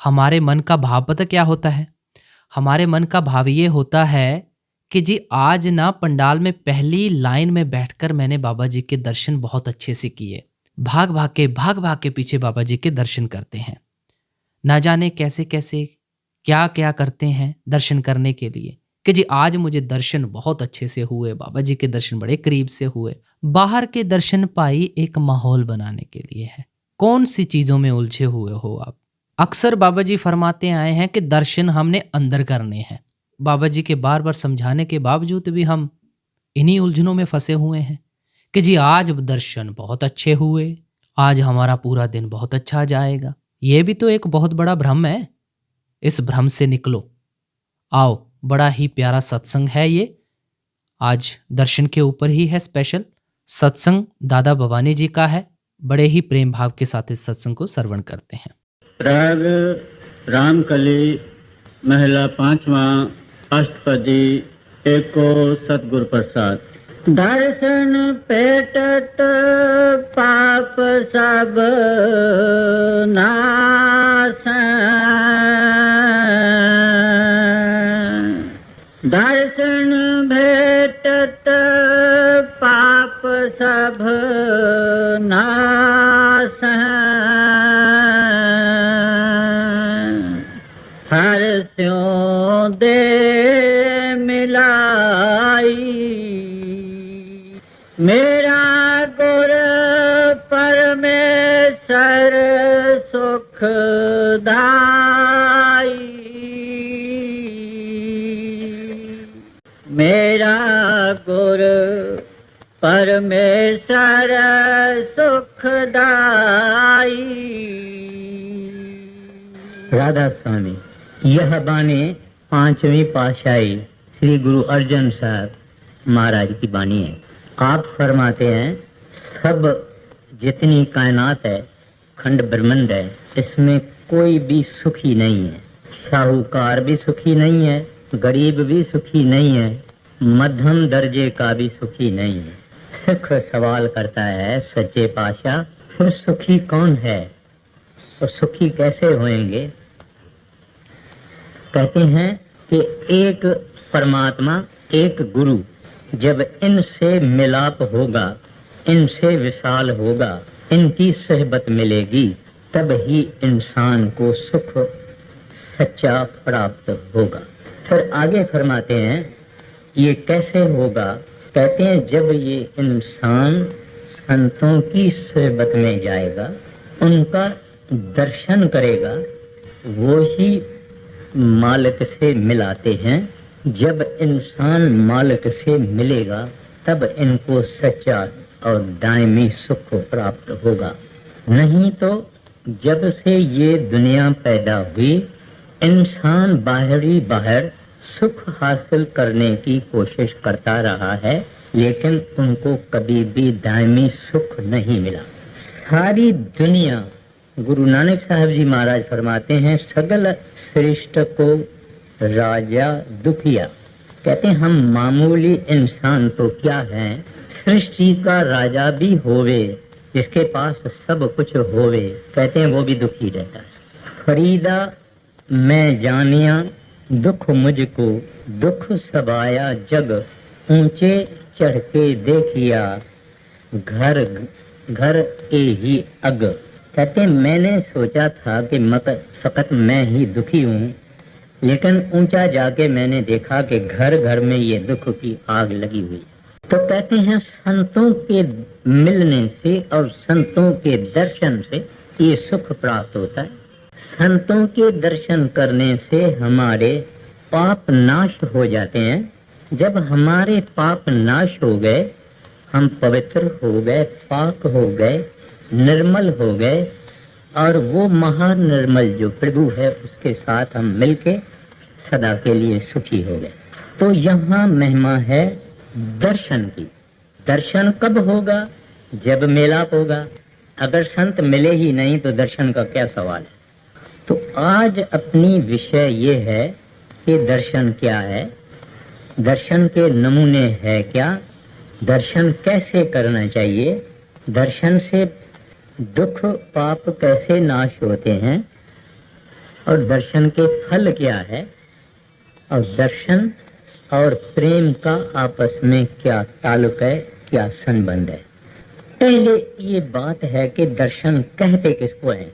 हमारे मन का भाव पता क्या होता है? हमारे मन का भाव ये होता है कि जी आज ना पंडाल में पहली लाइन में बैठकर मैंने बाबा जी के दर्शन बहुत अच्छे से किए। भाग भाग के पीछे बाबा जी के दर्शन करते हैं। ना जाने कैसे-कैसे, क्या-क्या करते हैं दर्शन करने के लिए कि जी आज मुझे दर्शन बहुत अच्छे से हुए, बाबा जी के दर्शन बड़े करीब से हुए। बाहर के दर्शन पाई एक माहौल बनाने के लिए है। कौन-सी चीज़ों में उलझे हुए हो आप? अक्सर बाबा जी फरमाते आए हैं कि दर्शन हमने अंदर करने हैं। बाबा जी के बार-बार समझाने के बावजूद भी हम इन्हीं उलझनों में फँसे हुए हैं कि जी आज दर्शन बहुत अच्छे हुए, आज हमारा पूरा दिन बहुत अच्छा जाएगा। ये भी तो एक बहुत बड़ा भ्रम है। इस भ्रम से निकलो। आओ, बड़ा ही प्यारा सत्संग है ये। आज दर्शन के ऊपर ही है स्पेशल। सत्संग दादा भवानी जी का है। बड़े ही प्रेम भाव के साथ इस सत्संग को श्रवण करते हैं। राग रामकली महला 5वां अष्टपदी एको सतगुरु प्रसाद। दर्शन पेटत पाप सब नाश, दर्शन भेटत पाप सब नाश, हर स्यों दे मिलाई, मेरा गुर परमेश्वर सुखदाई, मेरा गुर परमेश्वर सुखदाई। राधा स्वामी। यह बानी 5वीं पातशाही श्री गुरु अर्जन साहब महाराज की बानी है। आप फरमाते हैं सब जितनी कायनात है, खंड ब्रह्मांड है, इसमें कोई भी सुखी नहीं है। साहूकार भी सुखी नहीं है, गरीब भी सुखी नहीं है, मध्यम दर्जे का भी सुखी नहीं है। सिख सवाल करता है सच्चे पातशाह, फिर सुखी कौन है और सुखी कैसे होंगे? कहते हैं कि एक परमात्मा, एक गुरु, जब इनसे मिलाप होगा, इनसे विशाल होगा, इनकी सहबत मिलेगी, तब ही इंसान को सुख सच्चा प्राप्त होगा। फिर आगे फरमाते हैं ये कैसे होगा? कहते हैं जब ये इंसान संतों की सहबत में जाएगा, उनका दर्शन करेगा, वो ही मालिक से मिलाते हैं। जब इंसान मालिक से मिलेगा तब इनको सच्चा और दायमी सुख प्राप्त होगा। नहीं तो जब से ये दुनिया पैदा हुई, इंसान बाहर सुख हासिल करने की कोशिश करता रहा है, लेकिन उनको कभी भी दायमी सुख नहीं मिला। सारी दुनिया, गुरु नानक साहब जी महाराज फरमाते हैं, सगल श्रेष्ठ को राजा दुखिया। कहते हैं हम मामूली इंसान तो क्या हैं, सृष्टि का राजा भी होवे, जिसके पास सब कुछ होवे, कहते हैं वो भी दुखी रहता है। फरीदा मैं जानिया दुख मुझको, दुख सबाया जग, ऊंचे चढ़ के देखिया घर घर के ही अग। कहते मैंने सोचा था कि फकत मैं ही दुखी हूँ, लेकिन ऊंचा जाके मैंने देखा कि घर घर में ये दुख की आग लगी हुई। तो कहते हैं संतों के मिलने से और संतों के दर्शन से ये सुख प्राप्त होता है। संतों के दर्शन करने से हमारे पाप नाश हो जाते हैं। जब हमारे पाप नाश हो गए, हम पवित्र हो गए, पाक हो गए, निर्मल हो गए, और वो महानिर्मल जो प्रभु है उसके साथ हम मिलके सदा के लिए सुखी हो गए। तो यहाँ महिमा है दर्शन की। दर्शन कब होगा? जब मेलाप होगा। अगर संत मिले ही नहीं तो दर्शन का क्या सवाल है। तो आज अपनी विषय ये है कि दर्शन क्या है, दर्शन के नमूने है क्या, दर्शन कैसे करना चाहिए, दर्शन से दुख पाप कैसे नाश होते हैं, और दर्शन के फल क्या है, और दर्शन और प्रेम का आपस में क्या ताल्लुक है, क्या संबंध है। पहले ये बात है कि दर्शन कहते किसको है।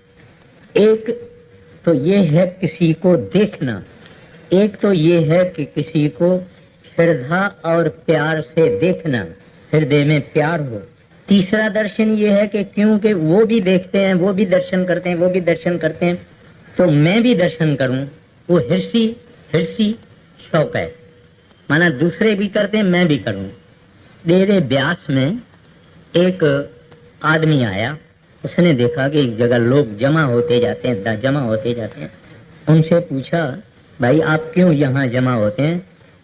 एक तो ये है किसी को देखना, एक तो ये है कि किसी को श्रद्धा और प्यार से देखना, हृदय में प्यार हो। तीसरा दर्शन ये है कि क्योंकि वो भी देखते हैं, वो भी दर्शन करते हैं, वो भी दर्शन करते हैं, तो मैं भी दर्शन करूं, वो हिर्सी शौक है। माना दूसरे भी करते हैं, मैं भी करूं। मेरे ब्यास में एक आदमी आया, उसने देखा कि एक जगह लोग जमा होते जाते हैं। उनसे पूछा, भाई आप क्यों यहाँ जमा होते हैं?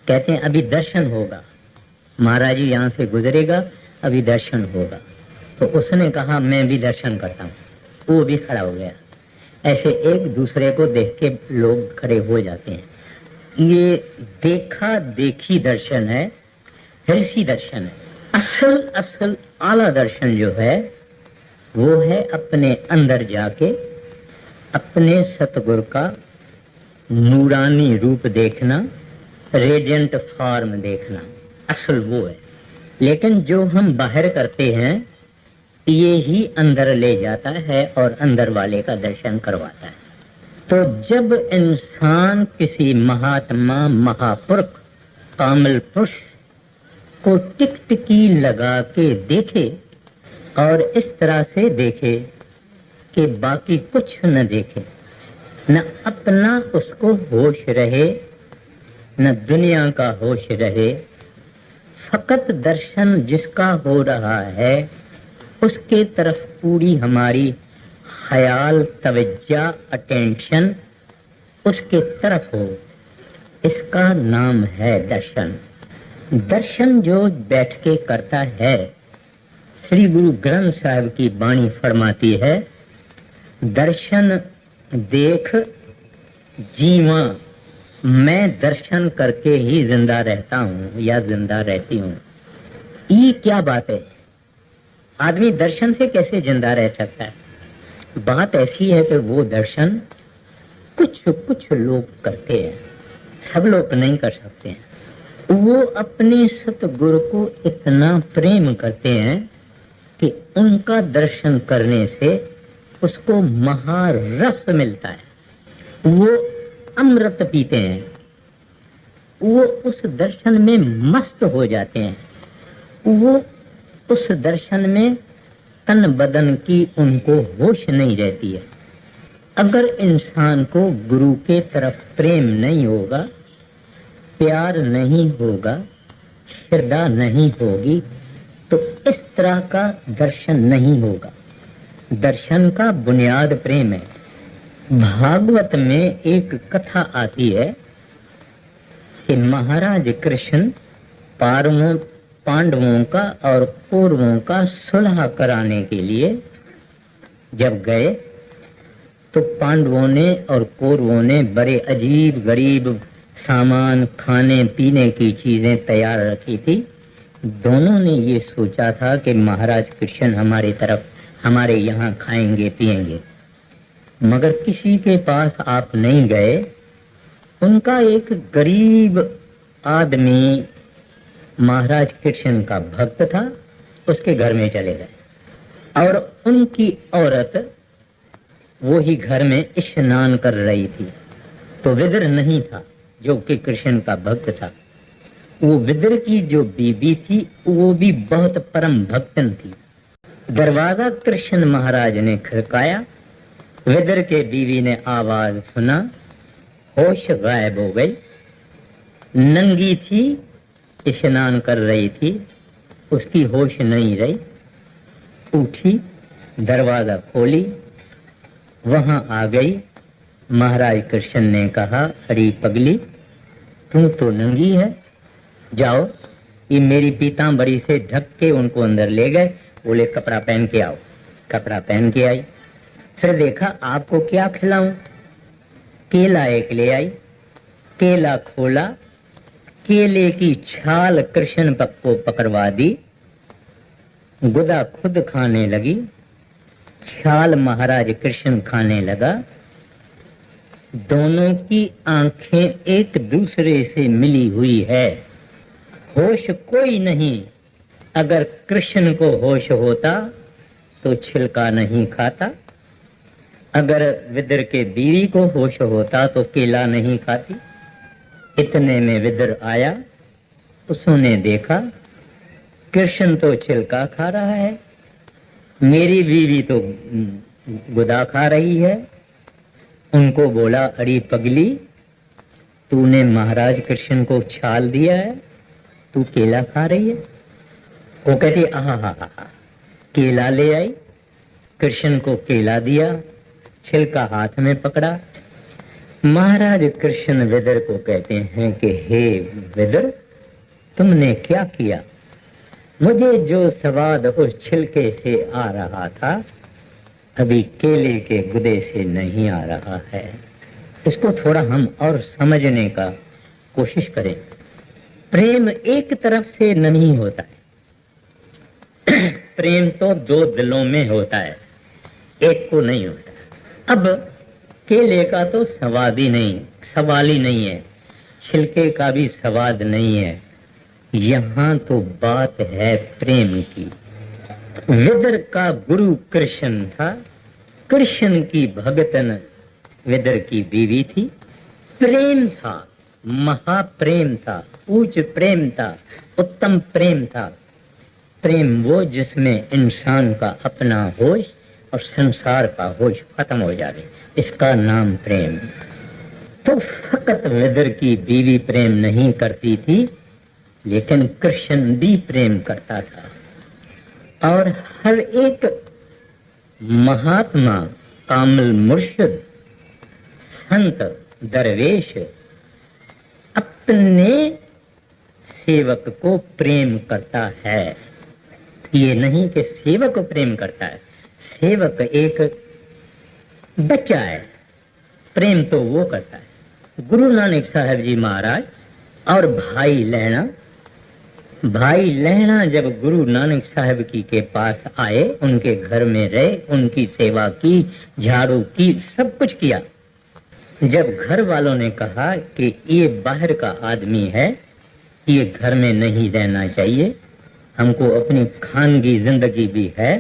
कहते हैं अभी दर्शन होगा, महाराज जी यहाँ से गुजरेगा, अभी दर्शन होगा। तो उसने कहा मैं भी दर्शन करता हूँ, वो भी खड़ा हो गया। ऐसे एक दूसरे को देख के लोग खड़े हो जाते हैं। ये देखा देखी दर्शन है, हिर्सी दर्शन है। असल आला दर्शन जो है वो है अपने अंदर जाके अपने सतगुरु का नूरानी रूप देखना, रेडियंट फॉर्म देखना, असल वो है। लेकिन जो हम बाहर करते हैं ये ही अंदर ले जाता है और अंदर वाले का दर्शन करवाता है। तो जब इंसान किसी महात्मा, महापुरुष, कामिल पुरुष को टिकटिकी लगा के देखे और इस तरह से देखे कि बाकी कुछ न देखे, न अपना उसको होश रहे, न दुनिया का होश रहे, फकत दर्शन जिसका हो रहा है उसके तरफ पूरी हमारी ख्याल, तवज्जो, अटेंशन उसके तरफ हो, इसका नाम है दर्शन। दर्शन जो बैठ के करता है, श्री गुरु ग्रंथ साहिब की वाणी फरमाती है, दर्शन देख जीवा, मैं दर्शन करके ही जिंदा रहता हूँ या जिंदा रहती हूँ। ये क्या बात है? आदमी दर्शन से कैसे जिंदा रह सकता है? बात ऐसी है कि वो दर्शन कुछ लोग करते हैं, सब लोग नहीं कर सकते हैं। वो अपने सतगुरु को इतना प्रेम करते हैं कि उनका दर्शन करने से उसको महारस मिलता है, वो अमृत पीते हैं, वो उस दर्शन में मस्त हो जाते हैं, वो उस दर्शन में तन बदन की उनको होश नहीं रहती है। अगर इंसान को गुरु के तरफ प्रेम नहीं होगा, प्यार नहीं होगा, श्रद्धा नहीं होगी, तो इस तरह का दर्शन नहीं होगा। दर्शन का बुनियाद प्रेम है। भागवत में एक कथा आती है कि महाराज कृष्ण पांडवों का और कौरवों का सुलह कराने के लिए जब गए तो पांडवों ने और कौरवों ने बड़े अजीब गरीब सामान, खाने पीने की चीजें तैयार रखी थी। दोनों ने ये सोचा था कि महाराज कृष्ण हमारे तरफ, हमारे यहाँ खाएंगे पिएंगे, मगर किसी के पास आप नहीं गए। उनका एक गरीब आदमी महाराज कृष्ण का भक्त था, उसके घर में चले गए और उनकी औरत वो ही घर में स्नान कर रही थी। तो विदुर नहीं था जो कि कृष्ण का भक्त था, वो विदुर की जो बीबी थी वो भी बहुत परम भक्तन थी। दरवाजा कृष्ण महाराज ने खड़काया, विदुर के बीवी ने आवाज सुना, होश गायब हो गई, नंगी थी, स्नान कर रही थी, उसकी होश नहीं रही, उठी, दरवाजा खोली, वहां आ गई। महाराज कृष्ण ने कहा, अरे पगली, तू तो नंगी है, जाओ ये मेरी पीतांबरी से ढक के उनको अंदर ले गए। बोले कपड़ा पहन के आओ। कपड़ा पहन के आई, फिर देखा आपको क्या खिलाऊं? केला एक ले आई, केला खोला, केले की छाल कृष्ण को पकड़वा दी, गुदा खुद खाने लगी, छाल महाराज कृष्ण खाने लगा। दोनों की आंखें एक दूसरे से मिली हुई है। होश कोई नहीं। अगर कृष्ण को होश होता तो छिलका नहीं खाता। अगर विदुर के बीवी को होश होता तो केला नहीं खाती। इतने में विदुर आया। उसने देखा कृष्ण तो छिलका खा रहा है, मेरी बीवी तो गुदा खा रही है। उनको बोला, अड़ी पगली, तूने महाराज कृष्ण को छाल दिया है, तू केला खा रही है। वो कहती आहा, केला ले आई, कृष्ण को केला दिया, छिलका हाथ में पकड़ा। महाराज कृष्ण विदुर को कहते हैं कि हे विदुर, तुमने क्या किया? मुझे जो स्वाद उस छिलके से आ रहा था अभी केले के गुदे से नहीं आ रहा है। इसको थोड़ा हम और समझने का कोशिश करें। प्रेम एक तरफ से नहीं होता है। प्रेम तो दो दिलों में होता है, एक को नहीं होता। अब केले का तो स्वाद ही नहीं, सवाल ही नहीं है, छिलके का भी स्वाद नहीं है। यहाँ तो बात है प्रेम की। विदुर का गुरु कृष्ण था, कृष्ण की भगतन विदुर की बीवी थी। प्रेम था, महाप्रेम था, ऊंच प्रेम था, उत्तम प्रेम था। प्रेम वो जिसमें इंसान का अपना होश और संसार का होश खत्म हो जाए, इसका नाम प्रेम। तो फकत विदुर की बीवी प्रेम नहीं करती थी, लेकिन कृष्ण भी प्रेम करता था। और हर एक महात्मा, कामिल मुर्शिद, संत, दरवेश अपने सेवक को प्रेम करता है। ये नहीं कि सेवक को प्रेम करता है, सेवक एक बच्चा है, प्रेम तो वो करता है। गुरु नानक साहब जी महाराज और भाई लहणा जब गुरु नानक साहब की के पास आए, उनके घर में रहे, उनकी सेवा की, झाड़ू की, सब कुछ किया। जब घर वालों ने कहा कि ये बाहर का आदमी है, ये घर में नहीं रहना चाहिए, हमको अपनी खानगी जिंदगी भी है,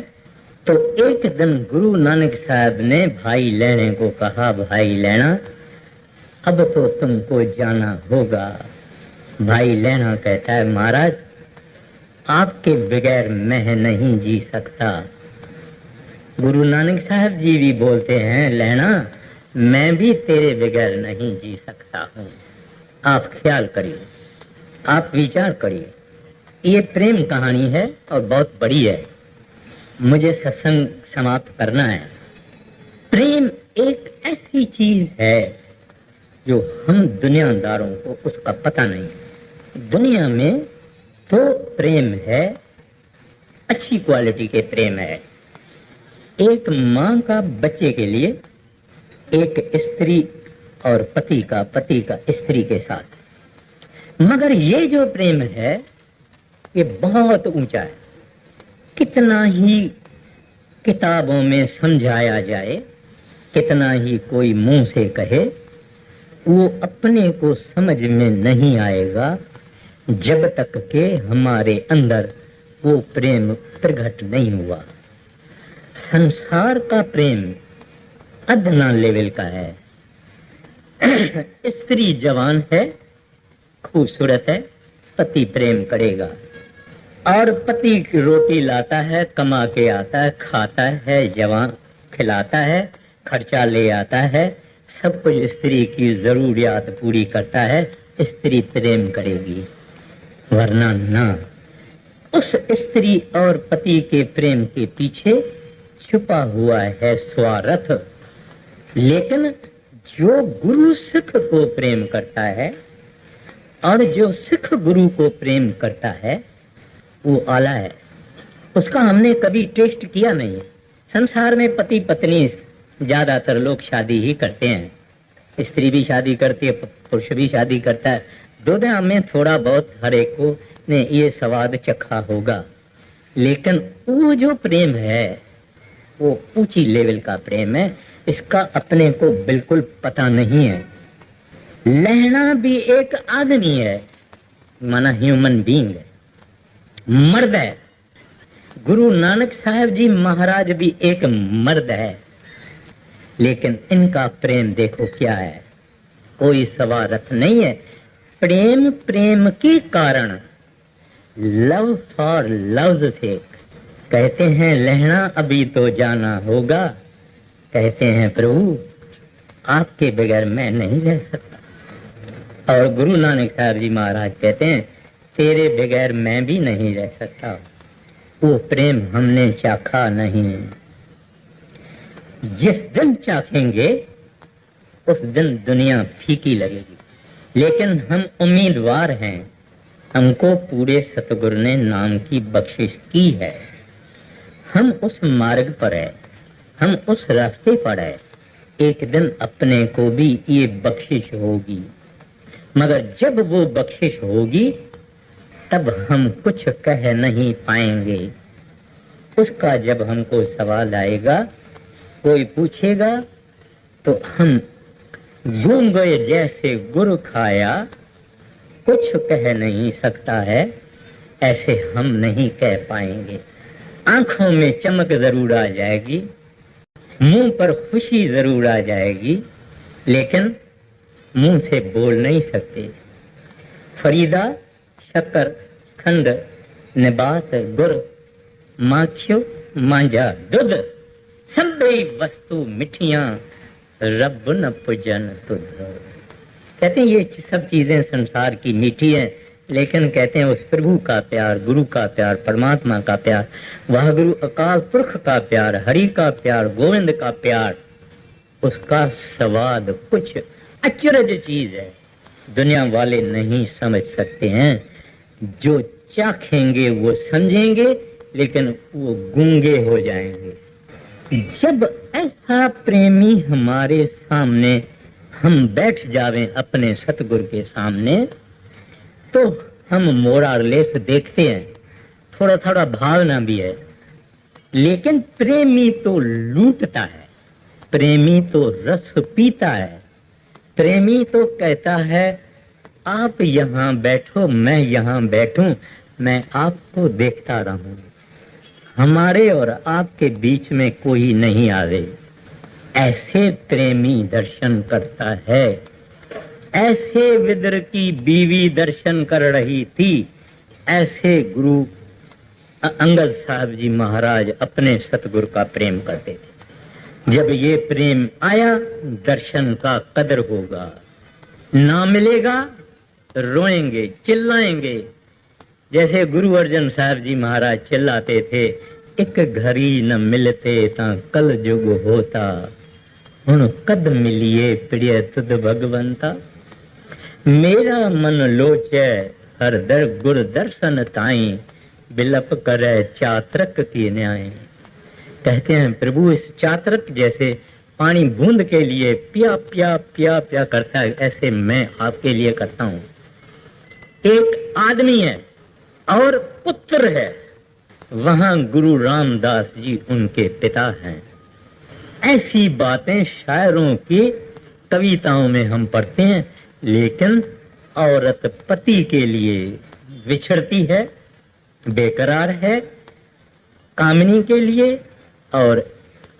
तो एक दिन गुरु नानक साहब ने भाई लहणे को कहा, भाई लहणा अब तो तुमको जाना होगा। भाई लहणा कहता है, महाराज आपके बगैर मैं नहीं जी सकता। गुरु नानक साहब जी भी बोलते हैं, लहणा मैं भी तेरे बगैर नहीं जी सकता हूँ। आप ख्याल करिए, आप विचार करिए। ये प्रेम कहानी है और बहुत बड़ी है, मुझे सत्संग समाप्त करना है। प्रेम एक ऐसी चीज है जो हम दुनियादारों को उसका पता नहीं। दुनिया में तो प्रेम है, अच्छी क्वालिटी के प्रेम है। एक माँ का बच्चे के लिए, एक स्त्री और पति का स्त्री के साथ। मगर ये जो प्रेम है ये बहुत ऊंचा है। कितना ही किताबों में समझाया जाए, कितना ही कोई मुंह से कहे, वो अपने को समझ में नहीं आएगा जब तक के हमारे अंदर वो प्रेम प्रकट नहीं हुआ। संसार का प्रेम अदना लेवल का है। स्त्री जवान है, खूबसूरत है, पति प्रेम करेगा, और पति रोटी लाता है, कमा के आता है, खाता है, जवान खिलाता है, खर्चा ले आता है, सब कुछ स्त्री की जरूरियात पूरी करता है, स्त्री प्रेम करेगी, वरना ना। उस स्त्री और पति के प्रेम के पीछे छुपा हुआ है स्वार्थ। लेकिन जो गुरु सिख को प्रेम करता है और जो सिख गुरु को प्रेम करता है वो आला है। उसका हमने कभी टेस्ट किया नहीं। संसार में पति पत्नी ज्यादातर लोग शादी ही करते हैं, स्त्री भी शादी करती है, पुरुष भी शादी करता है। दोनों में थोड़ा बहुत हर एक को ने ये स्वाद चखा होगा। लेकिन वो जो प्रेम है वो ऊंची लेवल का प्रेम है, इसका अपने को बिल्कुल पता नहीं है। लहना भी एक आदमी है, माना ह्यूमन बीइंग है, मर्द है। गुरु नानक साहब जी महाराज भी एक मर्द है, लेकिन इनका प्रेम देखो क्या है, कोई सवारथ नहीं है। प्रेम प्रेम के कारण, लव फॉर लव्स सेक। कहते हैं लहना अभी तो जाना होगा, कहते हैं प्रभु आपके बगैर मैं नहीं रह सकता। और गुरु नानक साहब जी महाराज कहते हैं तेरे बगैर मैं भी नहीं रह सकता। वो प्रेम हमने चाखा नहीं, जिस दिन चाखेंगे उस दिन दुनिया फीकी लगेगी। लेकिन हम उम्मीदवार हैं, हमको पूरे सतगुरु ने नाम की बख्शिश की है, हम उस मार्ग पर है, हम उस रास्ते पर है। एक दिन अपने को भी ये बख्शिश होगी, मगर जब वो बख्शिश होगी तब हम कुछ कह नहीं पाएंगे। उसका जब हमको सवाल आएगा, कोई पूछेगा तो हम गूंगे जैसे गुर खाया, कुछ कह नहीं सकता है, ऐसे हम नहीं कह पाएंगे। आंखों में चमक जरूर आ जाएगी, मुंह पर खुशी जरूर आ जाएगी, लेकिन मुंह से बोल नहीं सकते। फरीदा शक्कर खंड निबात गुर माखियो मांझा दूध, सभी वस्तु मिठियां रब न पूजन तुध। कहते हैं ये सब चीजें संसार की मीठी हैं, लेकिन कहते हैं उस प्रभु का प्यार, गुरु का प्यार, परमात्मा का प्यार, वह गुरु अकाल पुरख का प्यार, हरि का प्यार, गोविंद का प्यार, उसका स्वाद कुछ अचरज चीज है, दुनिया वाले नहीं समझ सकते हैं। जो चाखेंगे वो समझेंगे, लेकिन वो गूंगे हो जाएंगे। जब ऐसा प्रेमी हमारे सामने हम बैठ जावें अपने सतगुरु के सामने, तो हम मोरालेस देखते हैं, थोड़ा थोड़ा भावना भी है, लेकिन प्रेमी तो लूटता है, प्रेमी तो रस पीता है, प्रेमी तो कहता है आप यहाँ बैठो मैं यहाँ बैठूं, मैं आपको देखता रहूं, हमारे और आपके बीच में कोई नहीं आवे। ऐसे प्रेमी दर्शन करता है। ऐसे विदुर की बीवी दर्शन कर रही थी, ऐसे गुरु अंगद साहब जी महाराज अपने सतगुरु का प्रेम करते थे। जब ये प्रेम आया, दर्शन का कदर होगा, ना मिलेगा रोएंगे, चिल्लाएंगे। जैसे गुरु अर्जन साहब जी महाराज चिल्लाते थे, एक घड़ी न मिलते ता कल जुग होता, हुण कद मिलिए प्रिय तुद भगवंता। मेरा मन लोचे हर दर गुर दर्शन ताई, बिलप करे चात्रक की न्याय। कहते हैं प्रभु इस चात्रक जैसे पानी बूंद के लिए पिया पिया पिया पिया करता है, ऐसे मैं आपके लिए करता हूँ। एक आदमी है और पुत्र है, वहां गुरु रामदास जी उनके पिता हैं। ऐसी बातें शायरों की कविताओं में हम पढ़ते हैं, लेकिन औरत पति के लिए विछड़ती है, बेकरार है कामिनी के लिए, और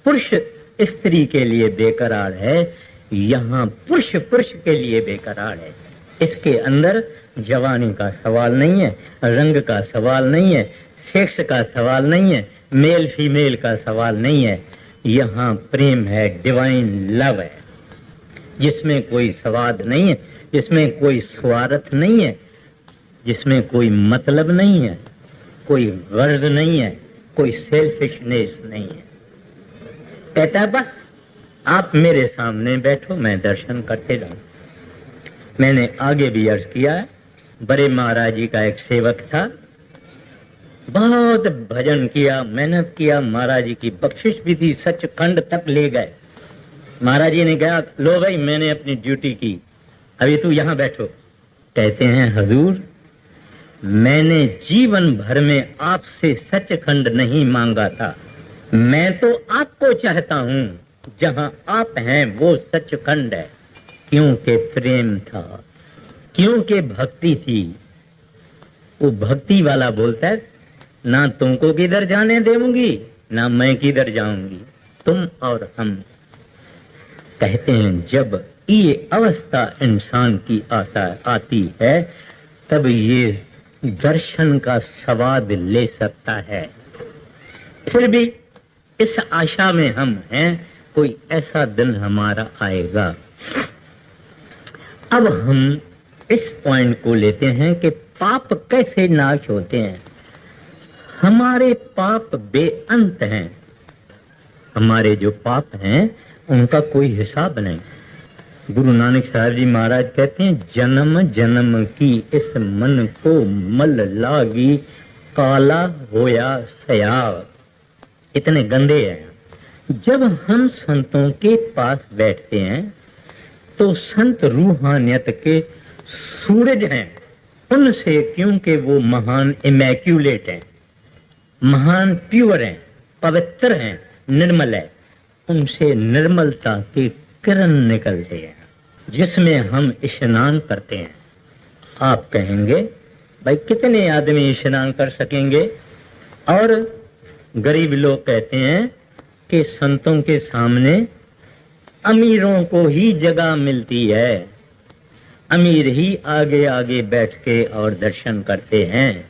पुरुष स्त्री के लिए बेकरार है। यहाँ पुरुष पुरुष के लिए बेकरार है। इसके अंदर जवानी का सवाल नहीं है, रंग का सवाल नहीं है, सेक्स का सवाल नहीं है, मेल फीमेल का सवाल नहीं है। यहाँ प्रेम है, डिवाइन लव है, जिसमें कोई स्वाद नहीं है, जिसमें कोई स्वार्थ नहीं है, जिसमें कोई मतलब नहीं है, कोई गर्ज नहीं है, कोई सेल्फिशनेस नहीं है। कहता है बस आप मेरे सामने बैठो, मैं दर्शन करते जाऊं। मैंने आगे भी अर्ज किया है, बड़े महाराज जी का एक सेवक था, बहुत भजन किया, मेहनत किया, महाराज जी की बख्शिश भी थी, सचखंड तक ले गए। महाराज जी ने कहा लो भाई मैंने अपनी ड्यूटी की, अभी तू यहाँ बैठो। कहते हैं हजूर मैंने जीवन भर में आपसे सचखंड नहीं मांगा था, मैं तो आपको चाहता हूं, जहां आप हैं वो सचखंड है। क्योंकि प्रेम था, क्योंकि भक्ति थी। वो भक्ति वाला बोलता है, ना तुमको किधर जाने देऊंगी, ना मैं किधर जाऊंगी, तुम और हम। कहते हैं जब ये अवस्था इंसान की आती है, तब ये दर्शन का स्वाद ले सकता है। फिर भी इस आशा में हम हैं, कोई ऐसा दिन हमारा आएगा। अब हम इस पॉइंट को लेते हैं कि पाप कैसे नाश होते हैं। हमारे पाप बेअंत हैं। हमारे जो पाप हैं उनका कोई हिसाब नहीं। गुरु नानक साहब जी महाराज कहते हैं, जन्म जन्म की इस मन को मल लागी, काला होया सयाव। इतने गंदे हैं। जब हम संतों के पास बैठते हैं तो संत रूहानियत के सूरज हैं उनसे, क्योंकि वो महान इमैक्यूलेट हैं, महान प्योर हैं, पवित्र हैं, निर्मल है, उनसे निर्मलता के किरण निकलते हैं जिसमें हम स्नान करते हैं। आप कहेंगे भाई कितने आदमी स्नान कर सकेंगे? और गरीब लोग कहते हैं कि संतों के सामने अमीरों को ही जगह मिलती है, अमीर ही आगे आगे बैठ के और दर्शन करते हैं,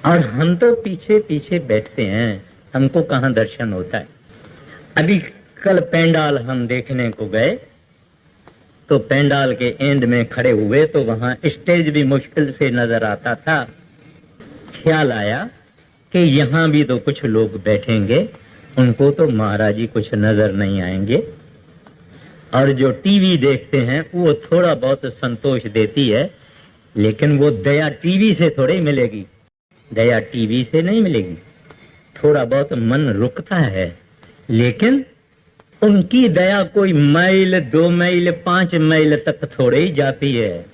और हम तो पीछे पीछे बैठते हैं, हमको कहाँ दर्शन होता है। अभी कल पेंडाल हम देखने को गए तो पेंडाल के एंड में खड़े हुए तो वहां स्टेज भी मुश्किल से नजर आता था। ख्याल आया कि यहाँ भी तो कुछ लोग बैठेंगे, उनको तो महाराज जी कुछ नजर नहीं आएंगे। और जो टीवी देखते हैं वो थोड़ा बहुत संतोष देती है, लेकिन वो दया टीवी से थोड़ी मिलेगी, दया टीवी से नहीं मिलेगी। थोड़ा बहुत मन रुकता है, लेकिन उनकी दया कोई मील 2 मील 5 मील तक थोड़े ही जाती है।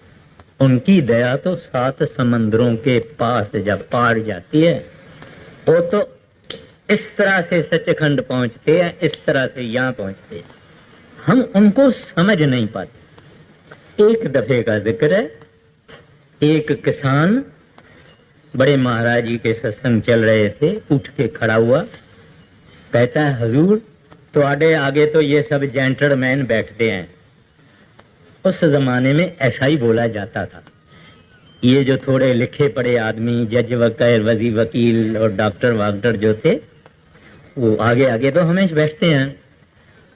उनकी दया तो 7 समंदरों के पास जब पार जाती है, वो तो इस तरह से सचखंड पहुंचते हैं, इस तरह से यहाँ पहुंचते हैं। हम उनको समझ नहीं पाते। एक दफे का जिक्र है, एक किसान बड़े महाराज जी के सत्संग चल रहे थे, उठ के खड़ा हुआ, कहता है हजूर तो आगे तो ये सब जेंटलमैन बैठते हैं। उस जमाने में ऐसा ही बोला जाता था। ये जो थोड़े लिखे पढ़े आदमी, जज वकील वकील और डॉक्टर वाक्टर जो थे, वो आगे आगे तो हमेशा बैठते हैं।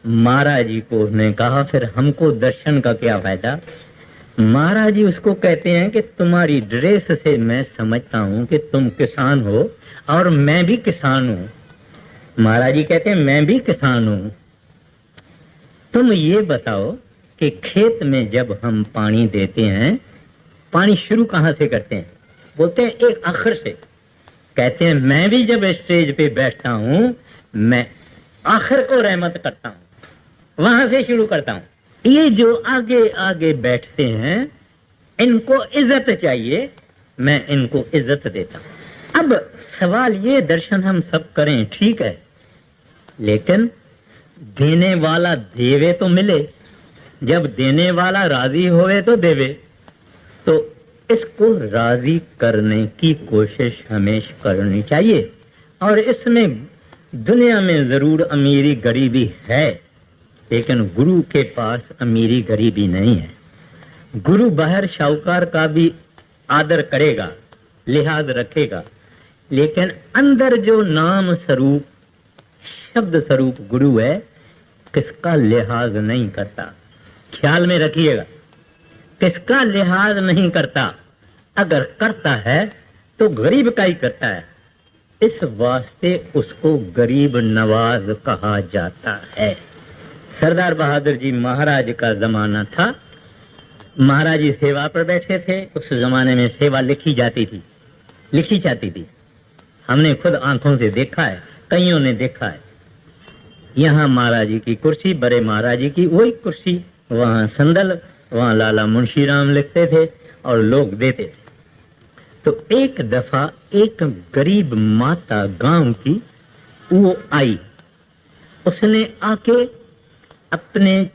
महाराज जी को उसने कहा, फिर हमको दर्शन का क्या फायदा? महाराज जी उसको कहते हैं कि तुम्हारी ड्रेस से मैं समझता हूं कि तुम किसान हो और मैं भी किसान हूं। महाराज जी कहते हैं मैं भी किसान हूं। तुम ये बताओ कि खेत में जब हम पानी देते हैं, पानी शुरू कहां से करते हैं? बोलते हैं एक आखिर से। कहते हैं मैं भी जब स्टेज पे बैठता हूं, मैं आखिर को रहमत करता हूं, वहां से शुरू करता हूं। ये जो आगे आगे बैठते हैं, इनको इज्जत चाहिए, मैं इनको इज्जत देता हूं। अब सवाल ये, दर्शन हम सब करें ठीक है, लेकिन देने वाला देवे तो मिले। जब देने वाला राजी होवे तो देवे। तो इसको राजी करने की कोशिश हमेशा करनी चाहिए। और इसमें दुनिया में जरूर अमीरी गरीबी है, लेकिन गुरु के पास अमीरी गरीबी नहीं है। गुरु बाहर शाहूकार का भी आदर करेगा, लिहाज रखेगा, लेकिन अंदर जो नाम स्वरूप शब्द स्वरूप गुरु है, किसका लिहाज नहीं करता। ख्याल में रखिएगा, किसका लिहाज नहीं करता। अगर करता है तो गरीब का ही करता है। इस वास्ते उसको गरीब नवाज कहा जाता है। सरदार बहादुर जी महाराज का जमाना था, महाराज जी सेवा पर बैठे थे। उस जमाने में सेवा लिखी जाती थी। हमने खुद आंखों से देखा है, कईयों ने देखा है। यहाँ महाराज जी की कुर्सी, बड़े महाराज जी की वही कुर्सी, वहाँ संदल, वहाँ लाला मुंशीराम लिखते थे और लोग देते थे। तो एक दफा एक गरीब माता गांव की वो आई उसने आके अपने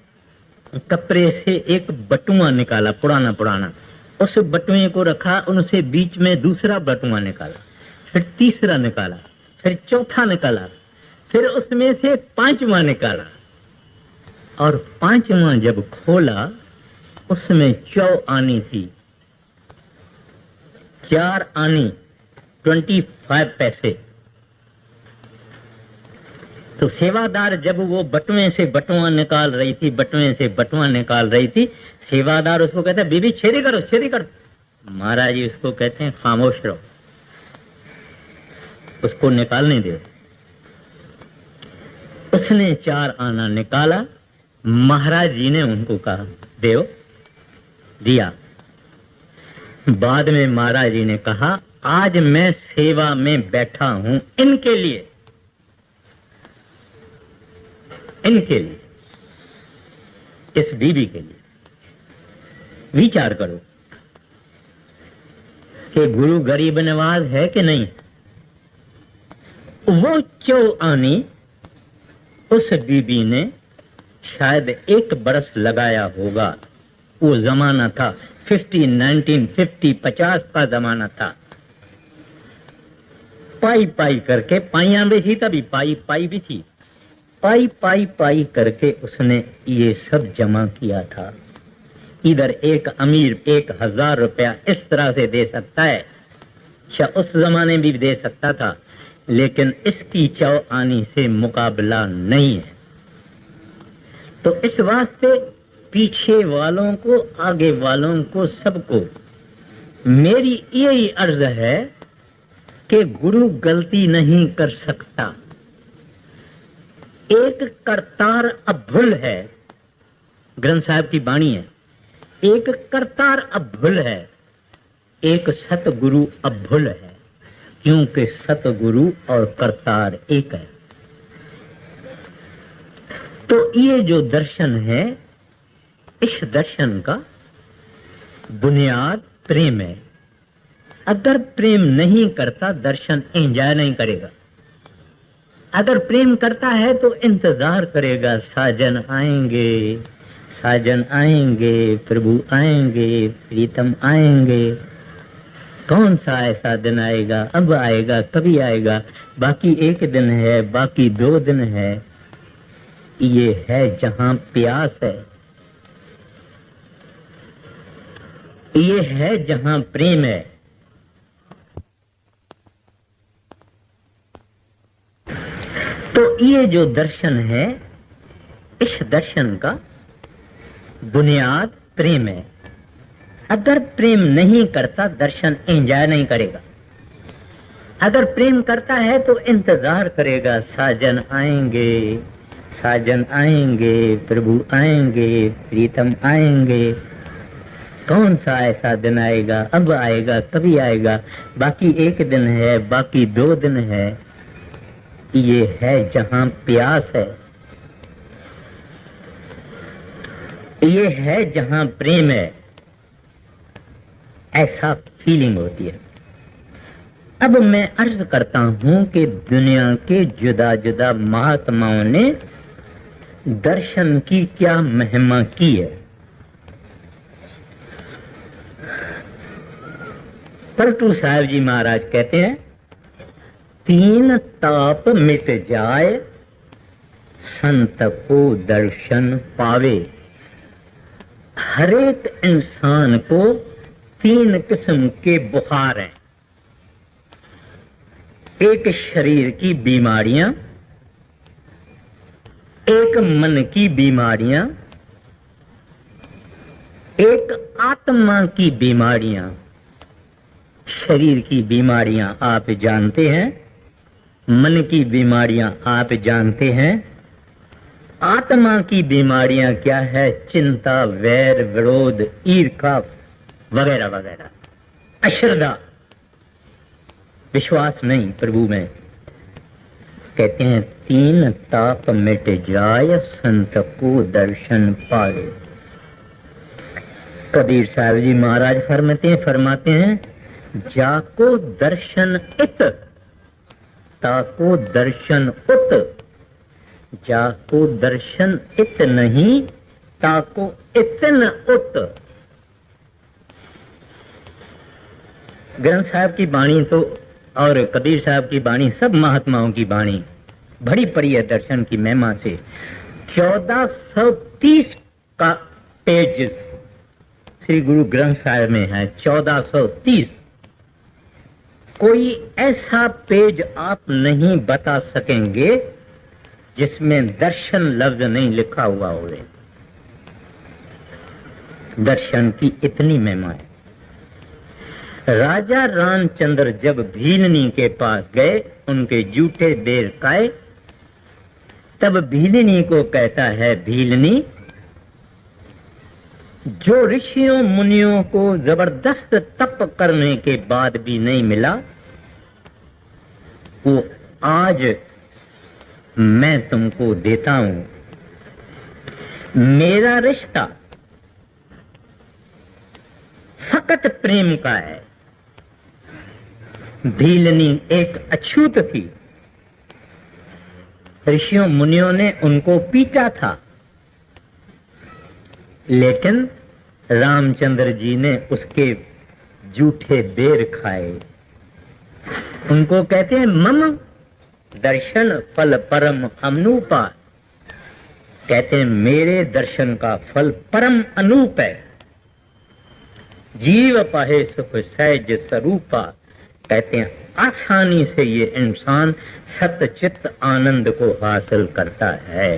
कपड़े से एक बटुआ निकाला, पुराना पुराना, उस बटुए को रखा, उनसे बीच में दूसरा बटुआ निकाला, फिर तीसरा निकाला, फिर चौथा निकाला, फिर उसमें से पांचवा निकाला, और पांचवा जब खोला उसमें 4 आनी थी, 4 आनी 25 पैसे। तो सेवादार जब वो बटुए से बटुआ निकाल रही थी, बटुए से बटुआ निकाल रही थी, सेवादार उसको कहता है बीबी छेदी करो, छेदी करो। महाराज जी उसको कहते हैं खामोश रहो, उसको निकालने दो। उसने 4 आना निकाला, महाराज जी ने उनको कहा देओ, दिया। बाद में महाराज जी ने कहा आज मैं सेवा में बैठा हूं इनके लिए, इनके लिए, इस बीबी के लिए। विचार करो कि गुरु गरीब नवाज है कि नहीं। वो 4 आनी उस बीबी ने शायद 1 बरस लगाया होगा। वो जमाना था 1950 का जमाना था। पाई पाई करके, पाइयां भी थी तभी, पाई पाई भी थी, पाई पाई पाई करके उसने ये सब जमा किया था। इधर एक अमीर 1000 रुपया इस तरह से दे सकता है, उस जमाने भी दे सकता था, लेकिन इसकी 4 आनी से मुकाबला नहीं है। तो इस वास्ते पीछे वालों को, आगे वालों को, सबको मेरी यही अर्ज है कि गुरु गलती नहीं कर सकता। एक करतार अभुल है, ग्रंथ साहब की वाणी है, एक करतार अभुल है, एक सतगुरु अभुल है, क्योंकि सतगुरु और करतार एक है। तो ये जो दर्शन है, इस दर्शन का बुनियाद प्रेम है। अगर प्रेम नहीं करता दर्शन एंजॉय नहीं करेगा। अगर प्रेम करता है तो इंतजार करेगा, साजन आएंगे, साजन आएंगे, प्रभु आएंगे, प्रीतम आएंगे। कौन सा ऐसा दिन आएगा, अब आएगा, कभी आएगा, बाकी 1 दिन है, बाकी 2 दिन है। ये है जहां प्यास है, ये है जहां प्रेम है। तो ये जो दर्शन है, इस दर्शन का बुनियाद प्रेम है। अगर प्रेम नहीं करता दर्शन एंजॉय नहीं करेगा। अगर प्रेम करता है तो इंतजार करेगा, साजन आएंगे, साजन आएंगे, प्रभु आएंगे, प्रीतम आएंगे। कौन सा ऐसा दिन आएगा, अब आएगा, कभी आएगा, बाकी 1 दिन है, बाकी 2 दिन है। ये है जहां प्यास है, ये है जहां प्रेम है। ऐसा फीलिंग होती है। अब मैं अर्ज करता हूं कि दुनिया के जुदा जुदा महात्माओं ने दर्शन की क्या महिमा की है। पलटू साहब जी महाराज कहते हैं 3 ताप मिट जाए, संत को दर्शन पावे। हरेक इंसान को 3 किस्म के बुखार हैं। एक शरीर की बीमारियां, एक मन की बीमारियां, एक आत्मा की बीमारियां। शरीर की बीमारियां आप जानते हैं, मन की बीमारियां आप जानते हैं। आत्मा की बीमारियां क्या है? चिंता, वैर, विरोध, ईर्ष्या वगैरह वगैरह, अश्रद्धा, विश्वास नहीं प्रभु में। कहते हैं 3 ताप मिट जाय, संत को दर्शन पाए। कबीर साहब जी महाराज फरमाते हैं जाको दर्शन इत, ताको दर्शन उत। जाको दर्शन इत नहीं, ताको इतन उत। ग्रंथ साहब की वाणी तो और कबीर साहब की वाणी, सब महात्माओं की वाणी भरी पड़ी है दर्शन की महिमा से। 1430 का पेज श्री गुरु ग्रंथ साहब में है, 1430। कोई ऐसा पेज आप नहीं बता सकेंगे जिसमें दर्शन लफ्ज नहीं लिखा हुआ हो। दर्शन की इतनी महिमा है। राजा रामचंद्र जब भीलनी के पास गए, उनके जूठे बेर खाए, तब भीलनी को कहता है, भीलनी, जो ऋषियों मुनियों को जबरदस्त तप करने के बाद भी नहीं मिला, वो आज मैं तुमको देता हूं। मेरा रिश्ता फकत प्रेम का है। भीलनी एक अछूत थी, ऋषियों मुनियों ने उनको पीटा था, लेकिन रामचंद्र जी ने उसके जूठे बेर खाए। उनको कहते हैं मम दर्शन फल परम अनूपा। कहते हैं मेरे दर्शन का फल परम अनूप है। जीव पाहे सुख सहज स्वरूपा। कहते हैं आसानी से ये इंसान सतचित्त आनंद को हासिल करता है।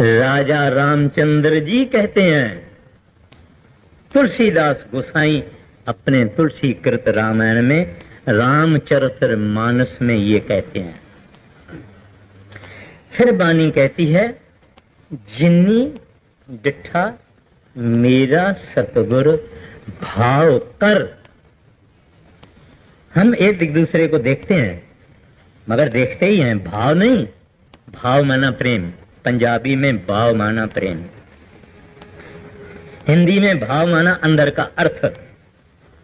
राजा रामचंद्र जी कहते हैं, तुलसीदास गोसाई अपने तुलसी कृत रामायण में रामचरितमानस में ये कहते हैं। फिर बानी कहती है, जिन्नी डिठा मेरा सतगुर भाव कर। हम एक दूसरे को देखते हैं, मगर देखते ही हैं, भाव नहीं। भाव माना प्रेम, पंजाबी में भाव माना प्रेम, हिंदी में भाव माना अंदर का अर्थ,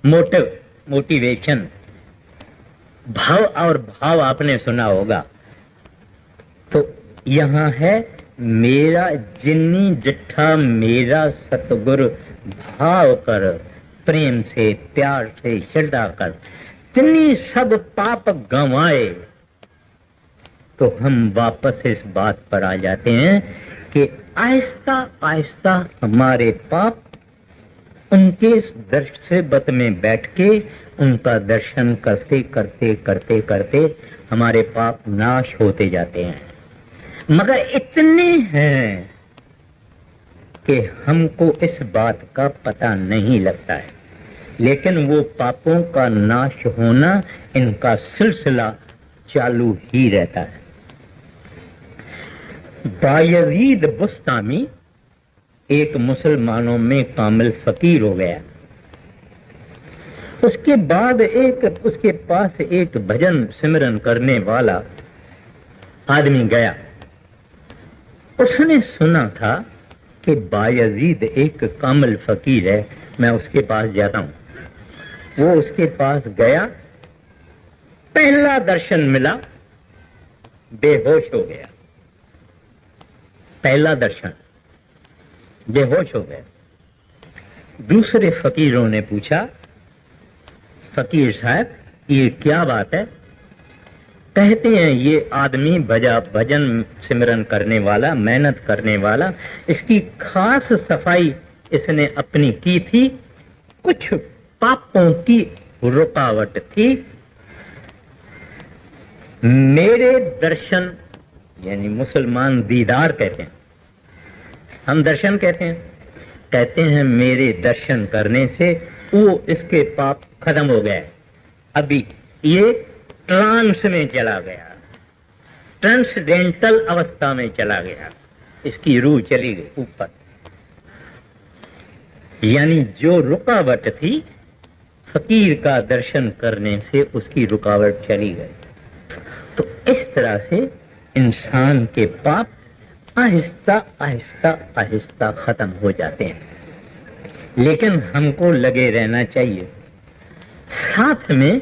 मोटिव, मोटिवेशन। भाव और भाव आपने सुना होगा। तो यहां है, मेरा जिन्नी जिठा मेरा सतगुर भाव कर। प्रेम से, प्यार से, श्रद्धा कर। तिन्नी सब पाप गंवाए। तो हम वापस इस बात पर आ जाते हैं कि आहिस्ता आहिस्ता हमारे पाप उनके दर्शबत में बैठ के उनका दर्शन करते करते करते करते हमारे पाप नाश होते जाते हैं। मगर इतने हैं कि हमको इस बात का पता नहीं लगता है, लेकिन वो पापों का नाश होना, इनका सिलसिला चालू ही रहता है। बायजीद बुस्तामी एक मुसलमानों में कामिल फकीर हो गया। उसके बाद उसके पास एक भजन सिमरन करने वाला आदमी गया। उसने सुना था कि बायजीद एक कामिल फकीर है, मैं उसके पास जाता हूं। वो उसके पास गया, पहला दर्शन मिला, बेहोश हो गया। पहला दर्शन, बेहोश हो गया। दूसरे फकीरों ने पूछा, फकीर साहब ये क्या बात है? कहते हैं ये आदमी भजन सिमरन करने वाला, मेहनत करने वाला, इसकी खास सफाई इसने अपनी की थी, कुछ पापों की रुकावट थी। मेरे दर्शन, यानी मुसलमान दीदार कहते हैं, हम दर्शन कहते हैं, कहते हैं मेरे दर्शन करने से वो इसके पाप खत्म हो गए। अभी ये ट्रांस में चला गया, ट्रांसडेंटल अवस्था में चला गया, इसकी रूह चली गई ऊपर। यानी जो रुकावट थी, फकीर का दर्शन करने से उसकी रुकावट चली गई। तो इस तरह से इंसान के पाप आहिस्ता आहिस्ता आहिस्ता खत्म हो जाते हैं। लेकिन हमको लगे रहना चाहिए, साथ में